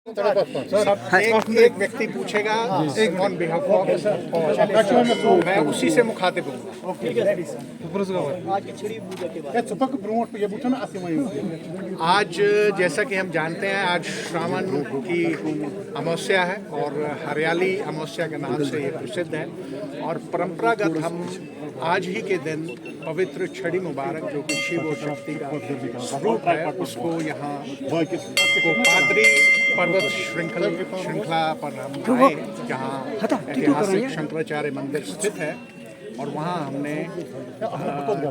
एक व्यक्ति पूछेगा ऑन बिहाफ ऑफ मैं उसी से मुखातिब हूँ। आज जैसा कि हम जानते हैं, आज श्रावण की अमावस्या है और हरियाली अमावस्या के नाम से ये प्रसिद्ध है। और परंपरागत हम आज ही के दिन पवित्र छड़ी मुबारक जो कि शिव और शक्ति का स्वरूप है, उसको यहाँ पादरी पर्वत श्रृंखला पर हम आए, जहाँ ऐतिहासिक शंकराचार्य मंदिर स्थित है। और वहाँ हमने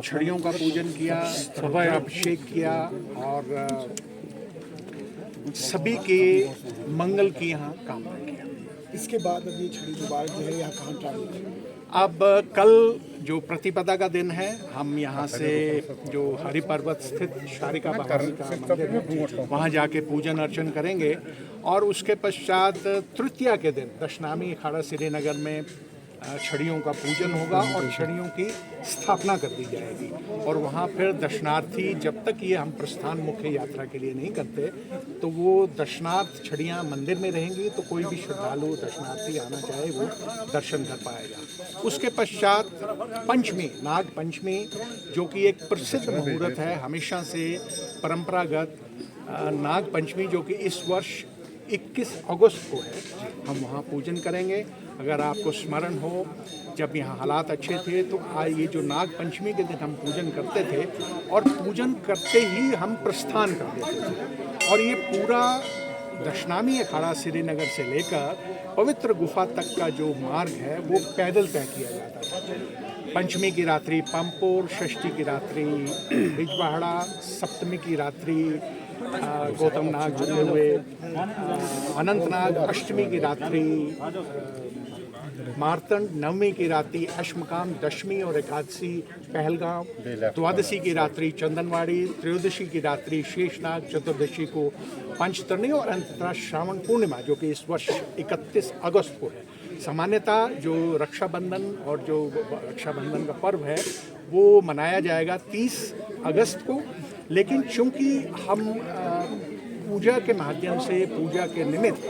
छड़ियों का पूजन किया, अभिषेक किया और सभी के मंगल की यहाँ कामना किया। इसके बाद अभी छड़ी मुबारक जो है यहाँ कहाँ ट्रैवल करेंगे? अब कल जो प्रतिपदा का दिन है, हम यहाँ से जो हरि पर्वत स्थित शारिका भवानी का मंदिर है वहाँ जाके पूजन अर्चन करेंगे। और उसके पश्चात तृतीया के दिन दशनामी अखाड़ा श्रीनगर में छड़ियों का पूजन होगा और छड़ियों की स्थापना कर दी जाएगी। और वहाँ फिर दर्शनार्थी, जब तक ये हम प्रस्थान मुख्य यात्रा के लिए नहीं करते, तो वो दर्शनार्थ छड़ियाँ मंदिर में रहेंगी, तो कोई भी श्रद्धालु दर्शनार्थी आना चाहे वो दर्शन कर पाएगा। उसके पश्चात पंचमी, नाग पंचमी, जो कि एक प्रसिद्ध मुहूर्त है, हमेशा से परंपरागत नाग पंचमी, जो कि इस वर्ष 21 अगस्त को है, हम वहाँ पूजन करेंगे। अगर आपको स्मरण हो, जब यहाँ हालात अच्छे थे तो ये जो नाग पंचमी के दिन हम पूजन करते थे और पूजन करते ही हम प्रस्थान कर देते थे। और ये पूरा दशनामी अखाड़ा श्रीनगर से लेकर पवित्र गुफा तक का जो मार्ग है वो पैदल तय किया जाता था। पंचमी की रात्रि पंपोर, षष्ठी की रात्रि बिजबहाड़ा, सप्तमी की रात्रि गौतम नाग जुड़े हुए अनंतनाग, अष्टमी की रात्रि मार्तंड, नवमी की रात्रि अश्मकाम, दशमी और एकादशी पहलगाम, द्वादशी की रात्रि चंदनवाड़ी, त्रयोदशी की रात्रि शेषनाग, चतुर्दशी को पंचतरणी और अंततः श्रावण पूर्णिमा, जो कि इस वर्ष 31 अगस्त को है। सामान्यतः जो रक्षाबंधन और जो रक्षाबंधन का पर्व है वो मनाया जाएगा 30 अगस्त को, लेकिन चूंकि हम पूजा के माध्यम से, पूजा के निमित्त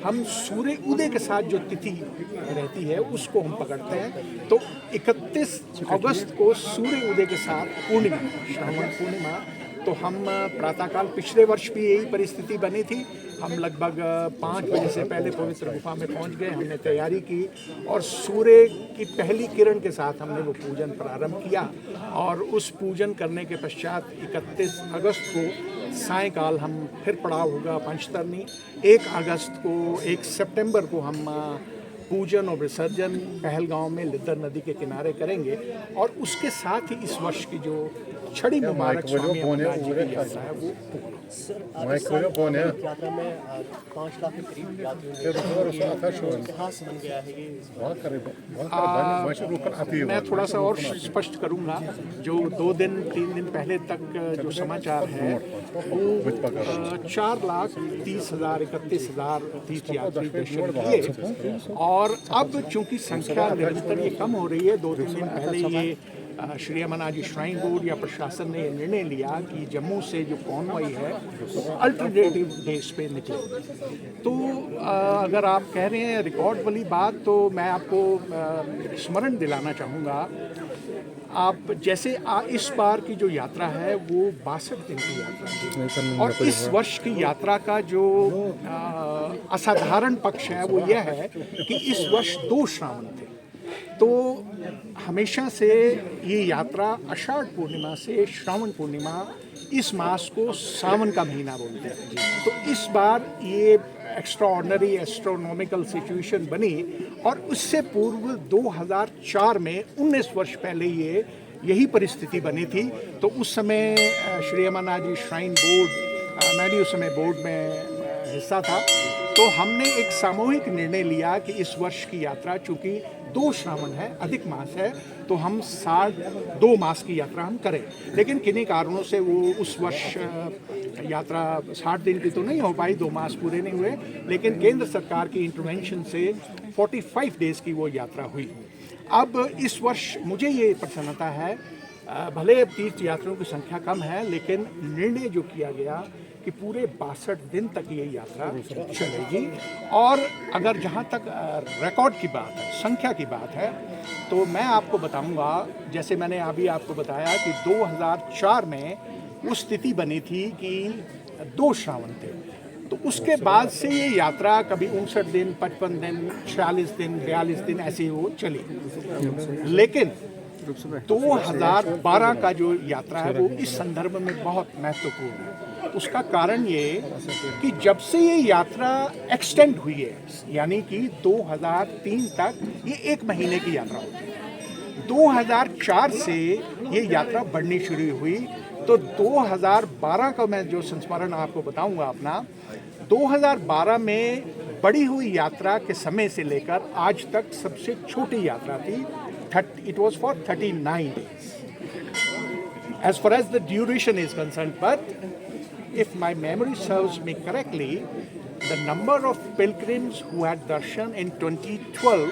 हम सूर्य उदय के साथ जो तिथि रहती है उसको हम पकड़ते हैं, तो 31 अगस्त को सूर्य उदय के साथ पूर्णिमा, श्रावण पूर्णिमा, तो हम प्रातःकाल, पिछले वर्ष भी यही परिस्थिति बनी थी, हम लगभग 5 बजे से पहले पवित्र गुफा में पहुंच गए, हमने तैयारी की और सूर्य की पहली किरण के साथ हमने वो पूजन प्रारंभ किया। और उस पूजन करने के पश्चात 31 अगस्त को सायंकाल हम फिर पड़ाव होगा पंचतरणी। 1 अगस्त को, 1 सितंबर को हम पूजन और विसर्जन पहलगांव में लिद्दर नदी के किनारे करेंगे। और उसके साथ ही इस वर्ष की जो छड़ी मुबारक स्वामी अमरनाथ जी की यात्रा है वो यात्रा में 5 लाख के करीब यात्रियों इतिहास बन गया है ये। मैं थोड़ा सा और स्पष्ट करूंगा। जो 2 दिन 3 दिन पहले तक जो समाचार है वो 4,30,000 31,000 तीर्थयात्री दर्शन किए। और अब चूंकि संख्या निरंतर ये कम हो रही है, 2-3 दिन पहले ये श्री अमरनाथ जी श्राइन बोर्ड या प्रशासन ने निर्णय लिया कि जम्मू से जो कॉन्वॉय है वो अल्टरनेटिव डेज पे निकले। तो अगर आप कह रहे हैं रिकॉर्ड वाली बात, तो मैं आपको स्मरण दिलाना चाहूँगा। आप जैसे इस बार की जो यात्रा है वो 62 दिन की यात्रा है, और इस वर्ष की यात्रा का जो असाधारण पक्ष है वो यह है कि इस वर्ष 2 श्रावण थे। तो हमेशा से ये यात्रा आषाढ़ पूर्णिमा से श्रावण पूर्णिमा, इस मास को सावन का महीना बोलते हैं। तो इस बार ये एक्स्ट्राऑर्डिनरी एस्ट्रोनॉमिकल सिचुएशन बनी। और उससे पूर्व 2004 में 19 वर्ष पहले यही परिस्थिति बनी थी। तो उस समय श्री अमरनाथ जी श्राइन बोर्ड, मैं भी उस समय बोर्ड में हिस्सा था, तो हमने एक सामूहिक निर्णय लिया कि इस वर्ष की यात्रा, चूँकि 2 श्रावण है, अधिक मास है, तो हम 2 मास की यात्रा हम करें। लेकिन किन्हीं कारणों से वो उस वर्ष यात्रा 60 दिन की तो नहीं हो पाई, 2 मास पूरे नहीं हुए, लेकिन केंद्र सरकार की इंटरवेंशन से 45 डेज की वो यात्रा हुई। अब इस वर्ष मुझे ये प्रसन्नता है, भले तीर्थ यात्रियों की संख्या कम है, लेकिन निर्णय जो किया गया कि पूरे 62 दिन तक ये यात्रा चलेगी। और अगर जहाँ तक रिकॉर्ड की बात है, संख्या की बात है, तो मैं आपको बताऊंगा, जैसे मैंने अभी आपको बताया कि 2004 में वो स्थिति बनी थी कि 2 श्रावण थे, तो उसके बाद से ये यात्रा कभी 59 दिन, 55 दिन, 46 दिन, 42 दिन ऐसे वो चली। लेकिन 2012 का जो यात्रा है वो इस संदर्भ में बहुत महत्वपूर्ण है। उसका कारण ये कि जब से ये यात्रा एक्सटेंड हुई है, यानी कि 2003 तक ये 1 महीने की यात्रा होती है। 2004 से ये यात्रा बढ़नी शुरू हुई, तो 2012 का मैं जो संस्मरण आपको बताऊंगा अपना, 2012 में बढ़ी हुई यात्रा के समय से लेकर आज तक सबसे छोटी यात्रा थी। It was for 39 days. As far as the duration is concerned, but if my memory serves me correctly, the number of pilgrims who had darshan in 2012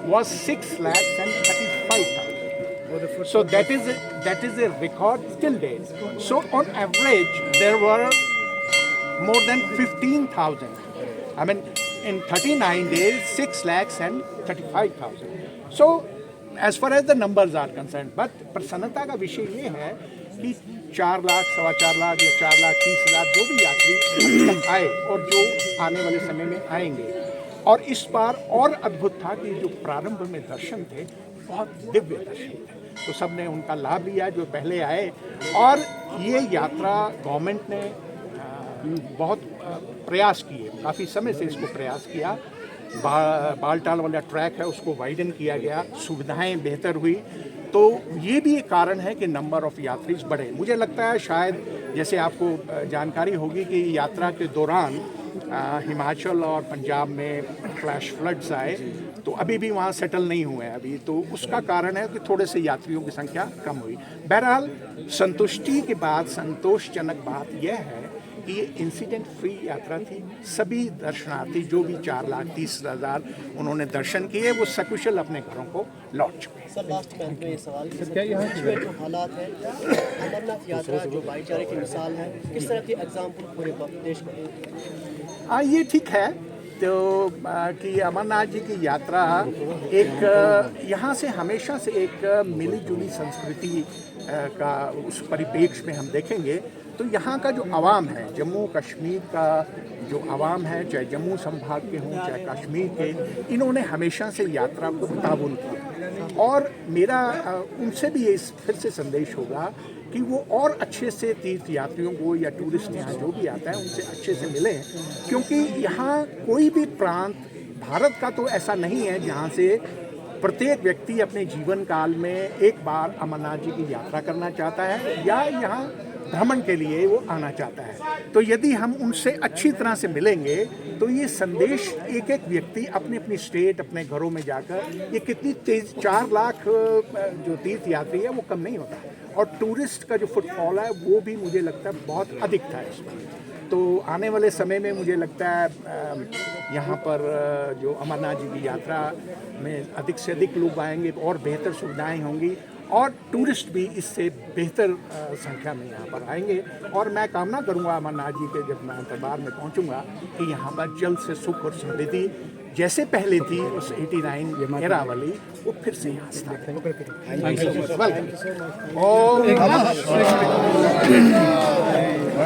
was 6,35,000. So that is a record till date. So on average, there were more than 15,000. I mean, in 39 days, 6,35,000. So as far as the numbers are concerned, but प्रसन्नता का विषय ये है कि 4 लाख, 4.25 लाख या 4,30,000 जो भी यात्री आए और जो आने वाले समय में आएंगे। और इस बार और अद्भुत था कि जो प्रारंभ में दर्शन थे बहुत दिव्य दर्शन थे, तो सब ने उनका लाभ लिया जो पहले आए। और ये यात्रा गवर्नमेंट ने बहुत प्रयास किए, काफ़ी समय से इसको प्रयास किया। बालटाल वाला ट्रैक है उसको वाइडन किया गया, सुविधाएं बेहतर हुई, तो ये भी एक कारण है कि नंबर ऑफ़ यात्रीज बढ़े। मुझे लगता है शायद जैसे आपको जानकारी होगी कि यात्रा के दौरान हिमाचल और पंजाब में फ्लैश फ्लड्स आए, तो अभी भी वहाँ सेटल नहीं हुए हैं अभी, तो उसका कारण है कि थोड़े से यात्रियों की संख्या कम हुई। बहरहाल संतुष्टि के बाद संतोषजनक बात यह है कि ये इंसिडेंट फ्री यात्रा थी। सभी दर्शनार्थी जो भी 4,30,000 उन्होंने दर्शन किए वो सकुशल अपने घरों को लौट चुके। सर लास्ट में ये सवाल, क्या यहाँ जो हालात है, अमरनाथ यात्रा जो भाईचारे की मिसाल है, किस तरह की एग्जाम्पल पूरे देश को? ये ठीक है तो कि अमरनाथ जी की यात्रा एक यहाँ से हमेशा से एक मिली जुली संस्कृति का उस परिप्रेक्ष्य में हम देखेंगे तो यहाँ का जो आवाम है, जम्मू कश्मीर का जो आवाम है, चाहे जम्मू संभाग के हों चाहे कश्मीर के, इन्होंने हमेशा से यात्रा को ताबून किया। और मेरा उनसे भी ये फिर से संदेश होगा कि वो और अच्छे से तीर्थ यात्रियों को या टूरिस्ट यहाँ जो भी आता है उनसे अच्छे से मिलें, क्योंकि यहाँ कोई भी प्रांत भारत का तो ऐसा नहीं है जहाँ से प्रत्येक व्यक्ति अपने जीवन काल में एक बार अमरनाथ जी की यात्रा करना चाहता है या यहाँ भ्रमण के लिए वो आना चाहता है। तो यदि हम उनसे अच्छी तरह से मिलेंगे तो ये संदेश एक एक व्यक्ति अपने अपनी स्टेट अपने घरों में जाकर, ये कितनी तेज 4 लाख जो तीर्थ यात्री है वो कम नहीं होता, और टूरिस्ट का जो फुटफॉल है वो भी मुझे लगता है बहुत अधिक था इस बार। तो आने वाले समय में मुझे लगता है यहाँ पर जो अमरनाथ जी की यात्रा में अधिक से अधिक लोग आएंगे और बेहतर सुविधाएं होंगी और टूरिस्ट भी इससे बेहतर संख्या में यहाँ पर आएंगे। और मैं कामना करूँगा अमरनाथ जी के जब मैं दरबार में पहुँचूँगा कि यहाँ पर जल्द से सुख और समृद्धि जैसे पहले थी उस 89 एरा वाली वो फिर से यहाँ स्थापित।